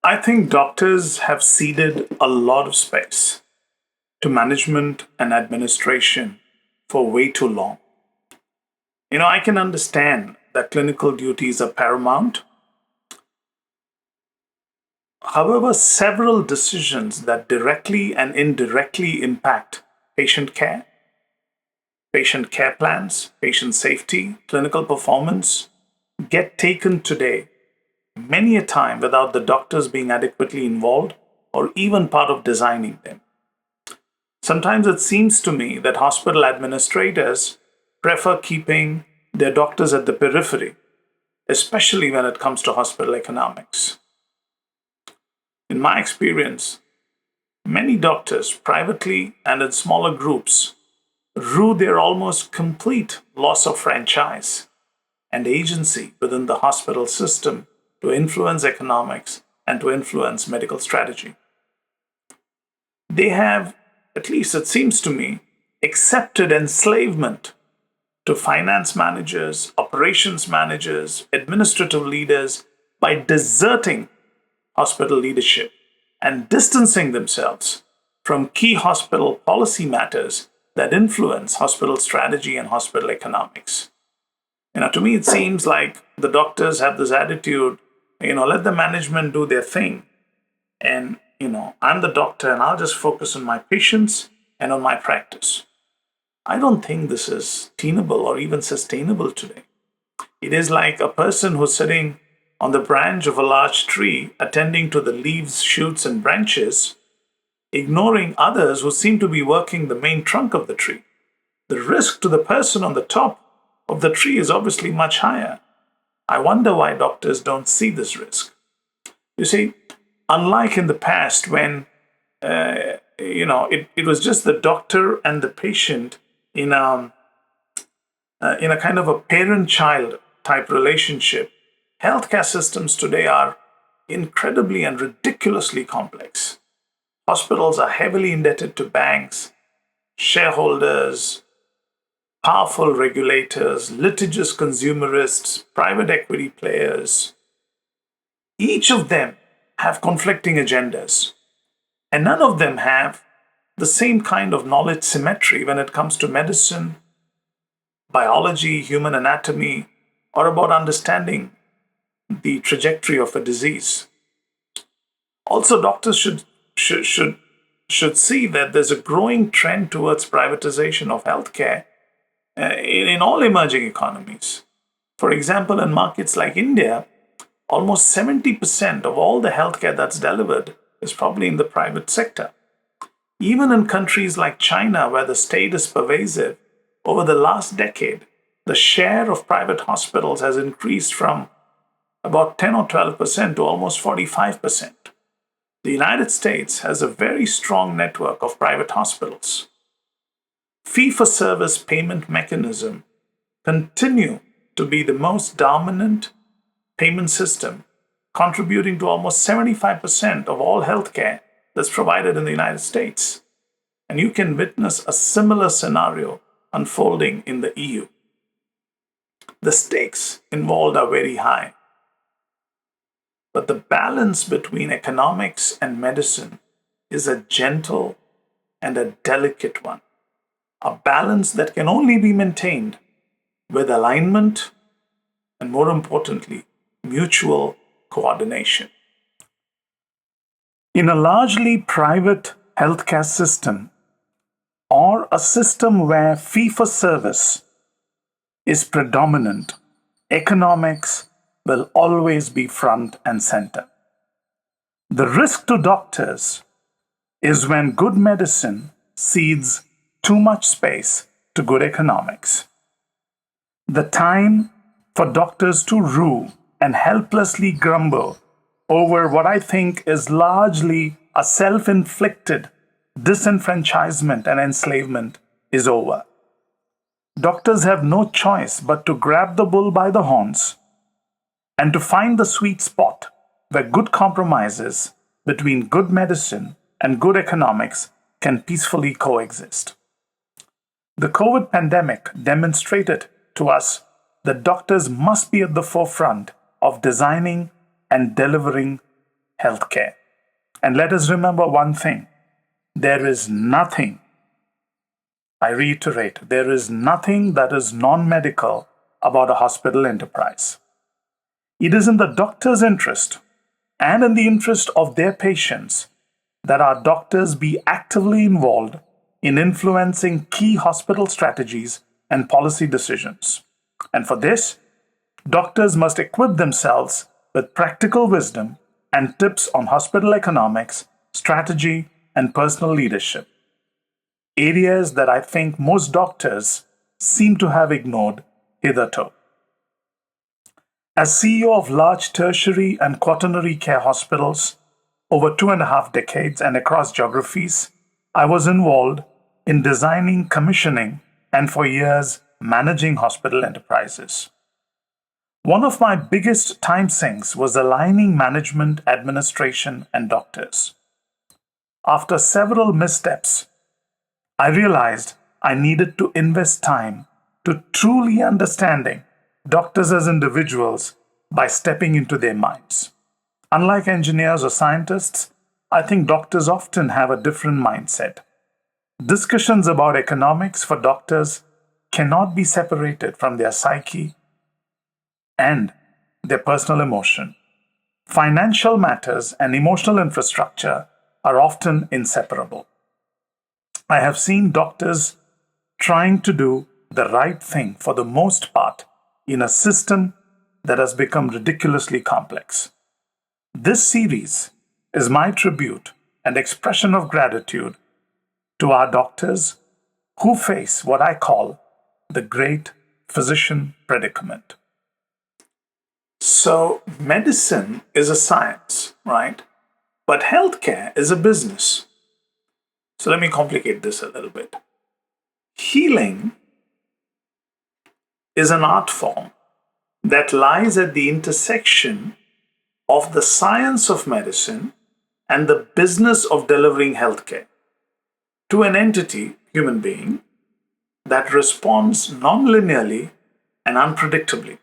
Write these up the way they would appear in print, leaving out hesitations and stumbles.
I think doctors have ceded a lot of space to management and administration for way too long. I can understand that clinical duties are paramount. However, several decisions that directly and indirectly impact patient care, patient care plans, patient safety, clinical performance get taken today many a time without the doctors being adequately involved or even part of designing them. Sometimes it seems to me that hospital administrators prefer keeping their doctors at the periphery, especially when it comes to hospital economics. In my experience, many doctors, privately and in smaller groups, rue their almost complete loss of franchise and agency within the hospital system to influence economics and to influence medical strategy. They have, at least it seems to me, accepted enslavement to finance managers, operations managers, administrative leaders by deserting hospital leadership and distancing themselves from key hospital policy matters that influence hospital strategy and hospital economics. To me, it seems like the doctors have this attitude, let the management do their thing. And, I'm the doctor and I'll just focus on my patients and on my practice. I don't think this is tenable or even sustainable today. It is like a person who's sitting on the branch of a large tree, attending to the leaves, shoots, and branches, ignoring others who seem to be working the main trunk of the tree. The risk to the person on the top of the tree is obviously much higher. I wonder why doctors don't see this risk. You see, unlike in the past when it was just the doctor and the patient in a kind of a parent-child type relationship, healthcare systems today are incredibly and ridiculously complex. Hospitals are heavily indebted to banks, shareholders, powerful regulators, litigious consumerists, private equity players. Each of them have conflicting agendas, and none of them have the same kind of knowledge symmetry when it comes to medicine, biology, human anatomy, or about understanding the trajectory of a disease. Also, doctors should see that there's a growing trend towards privatization of healthcare in all emerging economies. For example, in markets like India, almost 70% of all the healthcare that's delivered is probably in the private sector. Even in countries like China, where the state is pervasive, over the last decade, the share of private hospitals has increased from about 10 or 12% to almost 45%. The United States has a very strong network of private hospitals. Fee-for-service payment mechanism continue to be the most dominant payment system, contributing to almost 75% of all healthcare that's provided in the United States. And you can witness a similar scenario unfolding in the EU. The stakes involved are very high. But the balance between economics and medicine is a gentle and a delicate one. A balance that can only be maintained with alignment and, more importantly, mutual coordination. In a largely private healthcare system, or a system where fee-for-service is predominant, economics will always be front and center. The risk to doctors is when good medicine cedes too much space to good economics. The time for doctors to rue and helplessly grumble over what I think is largely a self-inflicted disenfranchisement and enslavement is over. Doctors have no choice but to grab the bull by the horns and to find the sweet spot where good compromises between good medicine and good economics can peacefully coexist. The COVID pandemic demonstrated to us that doctors must be at the forefront of designing and delivering healthcare. And let us remember one thing: there is nothing, I reiterate, there is nothing that is non medical about a hospital enterprise. It is in the doctor's interest and in the interest of their patients that our doctors be actively involved in influencing key hospital strategies and policy decisions. And for this, doctors must equip themselves with practical wisdom and tips on hospital economics, strategy, and personal leadership. Areas that I think most doctors seem to have ignored hitherto. As CEO of large tertiary and quaternary care hospitals over 2.5 decades and across geographies, I was involved in designing, commissioning, and for years managing hospital enterprises. One of my biggest time sinks was aligning management, administration, and doctors. After several missteps, I realized I needed to invest time to truly understanding doctors as individuals by stepping into their minds. Unlike engineers or scientists, I think doctors often have a different mindset. Discussions about economics for doctors cannot be separated from their psyche and their personal emotion. Financial matters and emotional infrastructure are often inseparable. I have seen doctors trying to do the right thing for the most part in a system that has become ridiculously complex. This series is my tribute and expression of gratitude to our doctors who face what I call the great physician predicament. So, medicine is a science, right? But healthcare is a business. So, let me complicate this a little bit. Healing is an art form that lies at the intersection of the science of medicine and the business of delivering healthcare to an entity, human being, that responds non-linearly and unpredictably.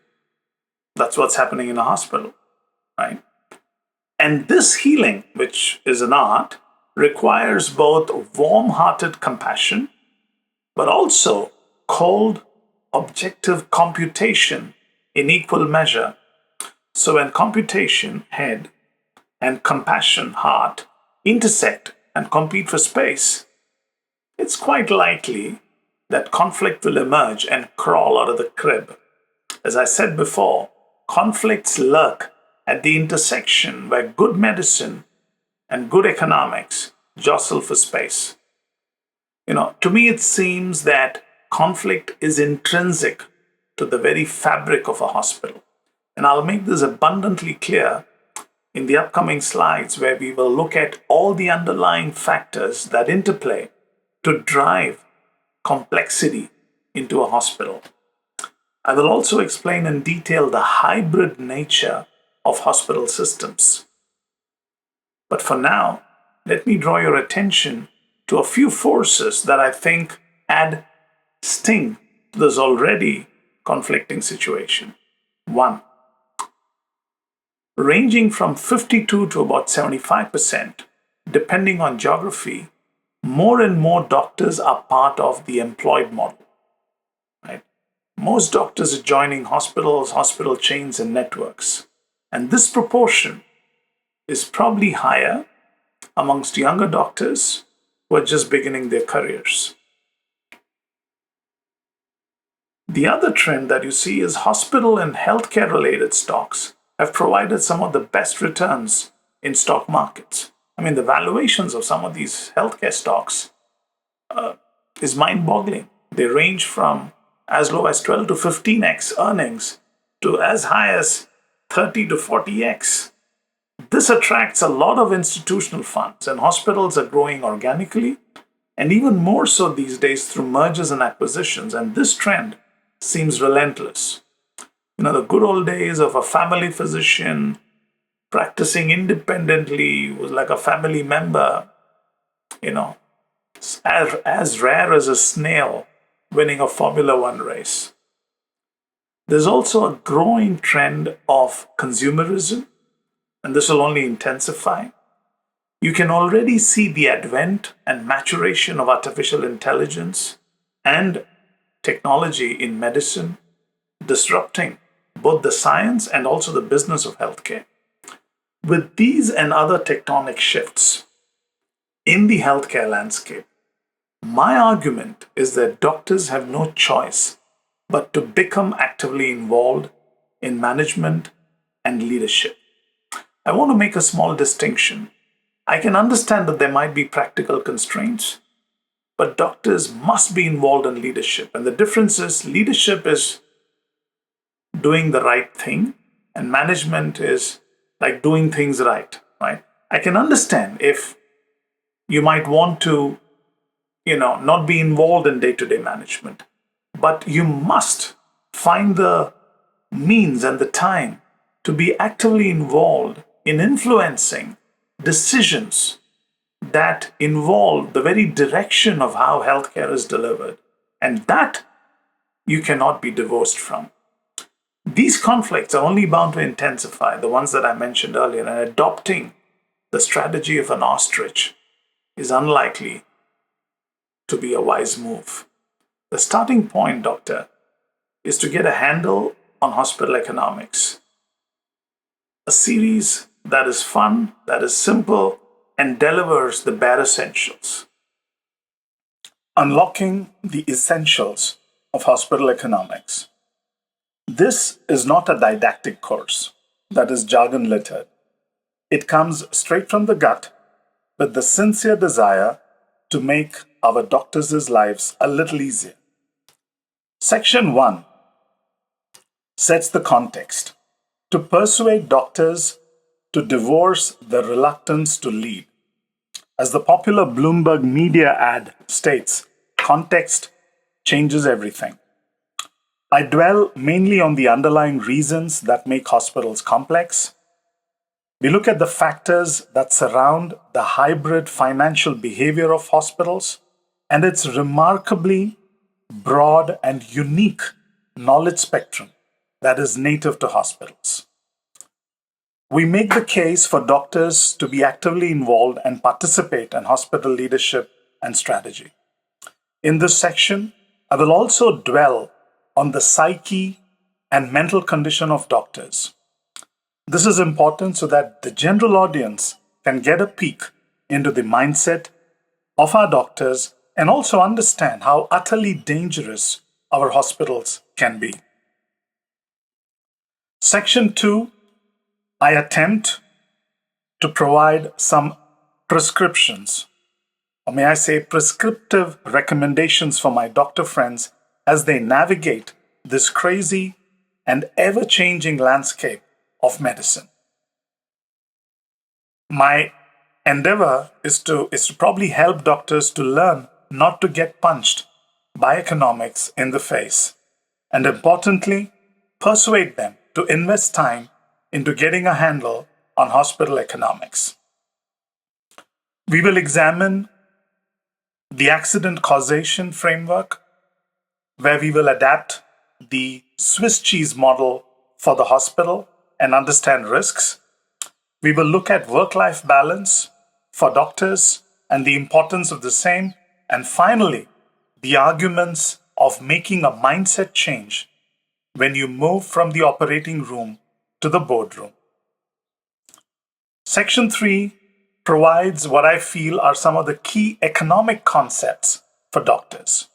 That's what's happening in a hospital, right? And this healing, which is an art, requires both warm-hearted compassion, but also cold, objective computation in equal measure. So when computation, head, and compassion, heart, intersect and compete for space, it's quite likely that conflict will emerge and crawl out of the crib. As I said before, conflicts lurk at the intersection where good medicine and good economics jostle for space. To me, it seems that conflict is intrinsic to the very fabric of a hospital. And I'll make this abundantly clear in the upcoming slides, where we will look at all the underlying factors that interplay to drive complexity into a hospital. I will also explain in detail the hybrid nature of hospital systems. But for now, let me draw your attention to a few forces that I think add sting to this already conflicting situation. One, ranging from 52 to about 75%, depending on geography, more and more doctors are part of the employed model. Right? Most doctors are joining hospitals, hospital chains, and networks. And this proportion is probably higher amongst younger doctors who are just beginning their careers. The other trend that you see is hospital and healthcare related stocks have provided some of the best returns in stock markets. I mean, the valuations of some of these healthcare stocks is mind boggling. They range from as low as 12 to 15x earnings to as high as 30 to 40x. This attracts a lot of institutional funds, and hospitals are growing organically, and even more so these days through mergers and acquisitions. And this trend seems relentless. The good old days of a family physician practicing independently was like a family member, as rare as a snail winning a Formula One race. There's also a growing trend of consumerism and this will only intensify. You can already see the advent and maturation of artificial intelligence and technology in medicine, disrupting both the science and also the business of healthcare. With these and other tectonic shifts in the healthcare landscape, my argument is that doctors have no choice but to become actively involved in management and leadership. I want to make a small distinction. I can understand that there might be practical constraints, but doctors must be involved in leadership. And the difference is leadership is doing the right thing, and management is like doing things right, right? I can understand if you might want to, not be involved in day to day management, but you must find the means and the time to be actively involved in influencing decisions that involve the very direction of how healthcare is delivered. And that you cannot be divorced from. These conflicts are only bound to intensify, the ones that I mentioned earlier, and adopting the strategy of an ostrich is unlikely to be a wise move. The starting point, doctor, is to get a handle on hospital economics. A series that is fun, that is simple, and delivers the bare essentials. Unlocking the essentials of hospital economics. This is not a didactic course that is jargon littered. It comes straight from the gut with the sincere desire to make our doctors' lives a little easier. Section 1 sets the context to persuade doctors to divorce the reluctance to lead. As the popular Bloomberg media ad states, context changes everything. I dwell mainly on the underlying reasons that make hospitals complex. We look at the factors that surround the hybrid financial behavior of hospitals and its remarkably broad and unique knowledge spectrum that is native to hospitals. We make the case for doctors to be actively involved and participate in hospital leadership and strategy. In this section, I will also dwell on the psyche and mental condition of doctors. This is important so that the general audience can get a peek into the mindset of our doctors and also understand how utterly dangerous our hospitals can be. Section 2, I attempt to provide some prescriptions, or may I say prescriptive recommendations for my doctor friends as they navigate this crazy and ever-changing landscape of medicine. My endeavor is to probably help doctors to learn not to get punched by economics in the face, and importantly, persuade them to invest time into getting a handle on hospital economics. We will examine the accident causation framework, where we will adapt the Swiss cheese model for the hospital and understand risks. We will look at work-life balance for doctors and the importance of the same. And finally, the arguments of making a mindset change when you move from the operating room to the boardroom. Section 3 provides what I feel are some of the key economic concepts for doctors.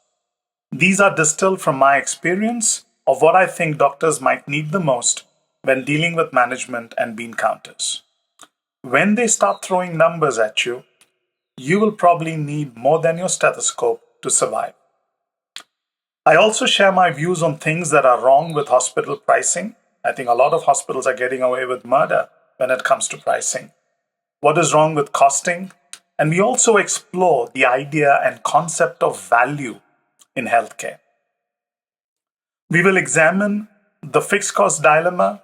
These are distilled from my experience of what I think doctors might need the most when dealing with management and bean counters. When they start throwing numbers at you, you will probably need more than your stethoscope to survive. I also share my views on things that are wrong with hospital pricing. I think a lot of hospitals are getting away with murder when it comes to pricing. What is wrong with costing? And we also explore the idea and concept of value in healthcare. We will examine the fixed cost dilemma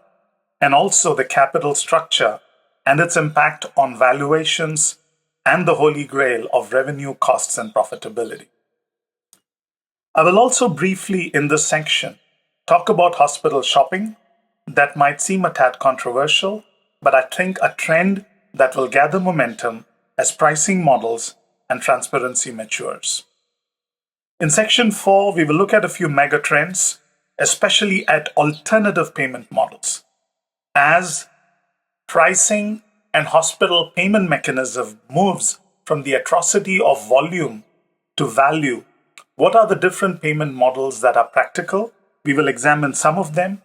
and also the capital structure and its impact on valuations and the holy grail of revenue, costs, and profitability. I will also briefly, in this section, talk about hospital shopping that might seem a tad controversial, but I think a trend that will gather momentum as pricing models and transparency matures. In section 4, we will look at a few mega trends, especially at alternative payment models. As pricing and hospital payment mechanism moves from the atrocity of volume to value, what are the different payment models that are practical? We will examine some of them.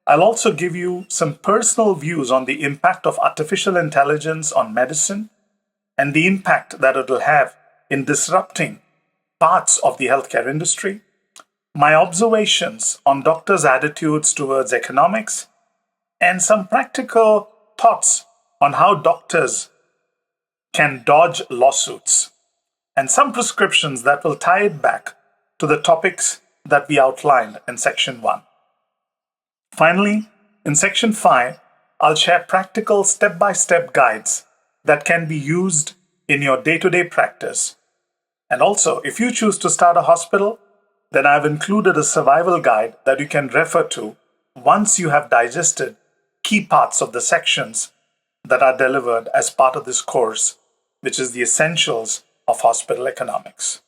I'll also give you some personal views on the impact of artificial intelligence on medicine and the impact that it will have in disrupting parts of the healthcare industry, my observations on doctors' attitudes towards economics, and some practical thoughts on how doctors can dodge lawsuits, and some prescriptions that will tie it back to the topics that we outlined in section 1. Finally, in section 5, I'll share practical step-by-step guides that can be used in your day-to-day practice. And also, if you choose to start a hospital, then I've included a survival guide that you can refer to once you have digested key parts of the sections that are delivered as part of this course, which is the essentials of hospital economics.